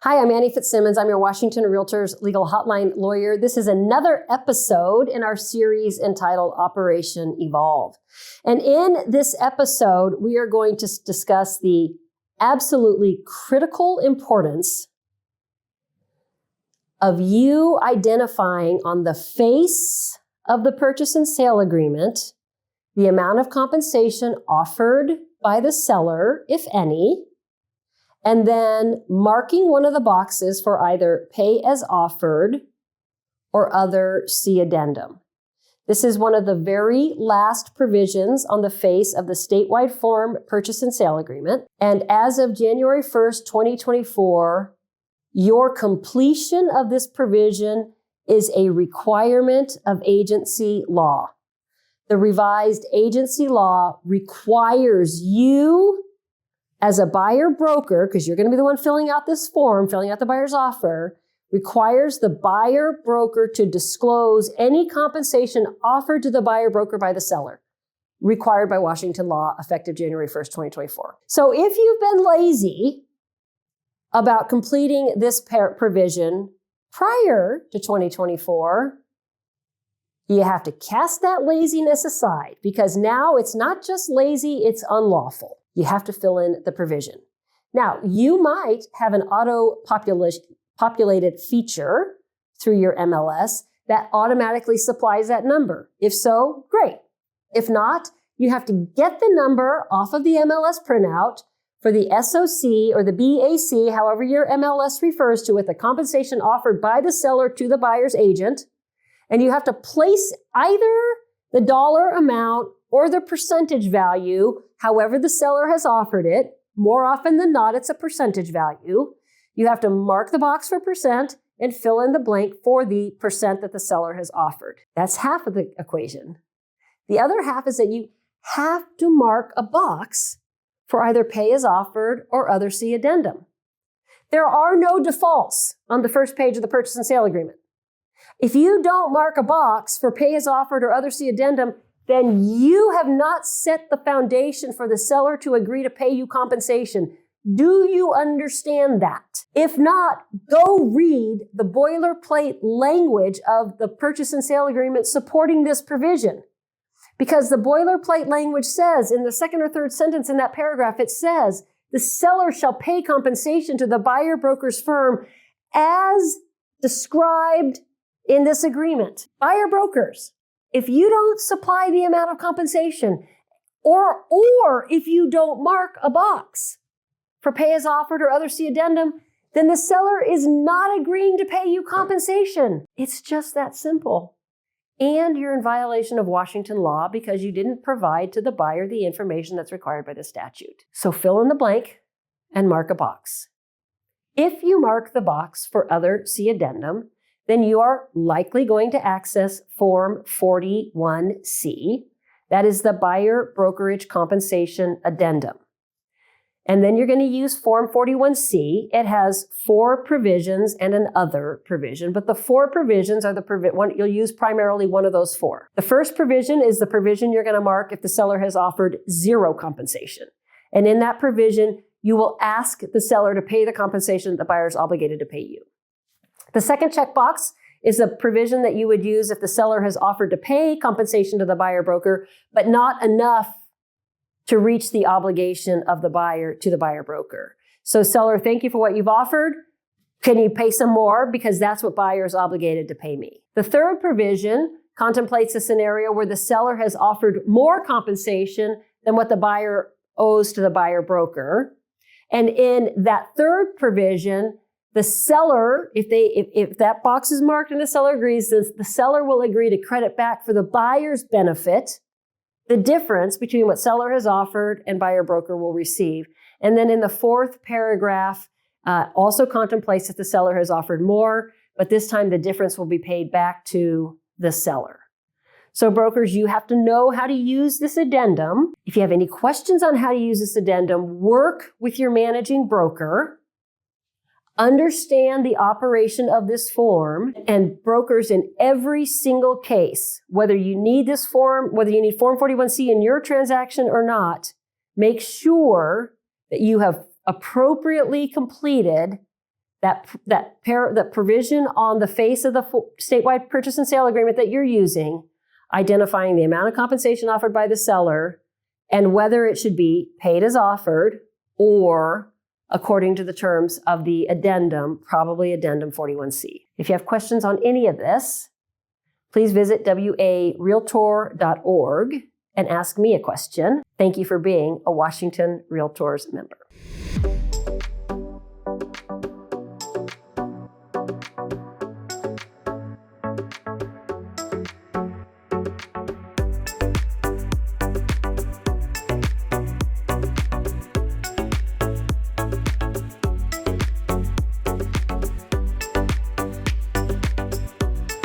Hi, I'm Annie Fitzsimmons. I'm your Washington REALTORS Legal Hotline Lawyer. This is another episode in our series entitled Operation Evolve. And in this episode, we are going to discuss the absolutely critical importance of you identifying on the face of the purchase and sale agreement the amount of compensation offered by the seller, if any, and then marking one of the boxes for either pay as offered or other see addendum. This is one of the very last provisions on the face of the statewide form purchase and sale agreement. And as of January 1st, 2024, your completion of this provision is a requirement of agency law. The revised agency law requires you as a buyer broker, because you're going to be the one filling out this form, filling out the buyer's offer, requires the buyer broker to disclose any compensation offered to the buyer broker by the seller, required by Washington law, effective January 1st, 2024. So if you've been lazy about completing this provision prior to 2024, you have to cast that laziness aside, because now it's not just lazy, it's unlawful. You have to fill in the provision. Now, you might have an auto-populated feature through your MLS that automatically supplies that number. If so, great. If not, you have to get the number off of the MLS printout for the SOC or the BAC, however your MLS refers to it, the compensation offered by the seller to the buyer's agent. And you have to place either the dollar amount or the percentage value, however the seller has offered it. More often than not, it's a percentage value. You have to mark the box for percent and fill in the blank for the percent that the seller has offered. That's half of the equation. The other half is that you have to mark a box for either pay as offered or other see addendum. There are no defaults on the first page of the purchase and sale agreement. If you don't mark a box for pay as offered or other see addendum, then you have not set the foundation for the seller to agree to pay you compensation. Do you understand that? If not, go read the boilerplate language of the purchase and sale agreement supporting this provision. Because the boilerplate language says, in the second or third sentence in that paragraph, it says, the seller shall pay compensation to the buyer broker's firm as described in this agreement. Buyer brokers, if you don't supply the amount of compensation, or if you don't mark a box for pay as offered or other see addendum, then the seller is not agreeing to pay you compensation. It's just that simple. And you're in violation of Washington law because you didn't provide to the buyer the information that's required by the statute. So fill in the blank and mark a box. If you mark the box for other see addendum, then you are likely going to access Form 41C. That is the Buyer Brokerage Compensation Addendum. And then you're going to use Form 41C. It has 4 provisions and an other provision, but the 4 provisions are you'll use primarily one of those 4. The first provision is the provision you're going to mark if the seller has offered 0 compensation. And in that provision, you will ask the seller to pay the compensation that the buyer is obligated to pay you. The second checkbox is a provision that you would use if the seller has offered to pay compensation to the buyer broker, but not enough to reach the obligation of the buyer to the buyer broker. So seller, thank you for what you've offered. Can you pay some more? Because that's what buyer is obligated to pay me. The third provision contemplates a scenario where the seller has offered more compensation than what the buyer owes to the buyer broker. And in that third provision, the seller, if that box is marked and the seller agrees, the seller will agree to credit back for the buyer's benefit the difference between what seller has offered and buyer broker will receive. And then in the fourth paragraph, also contemplates that the seller has offered more, but this time the difference will be paid back to the seller. So brokers, you have to know how to use this addendum. If you have any questions on how to use this addendum, work with your managing broker. Understand the operation of this form, and brokers in every single case, whether you need this form, whether you need Form 41C in your transaction or not, make sure that you have appropriately completed that provision on the face of the statewide purchase and sale agreement that you're using, identifying the amount of compensation offered by the seller and whether it should be paid as offered or according to the terms of the addendum, probably Addendum 41C. If you have questions on any of this, please visit WARealtor.org and ask me a question. Thank you for being a Washington REALTORS member.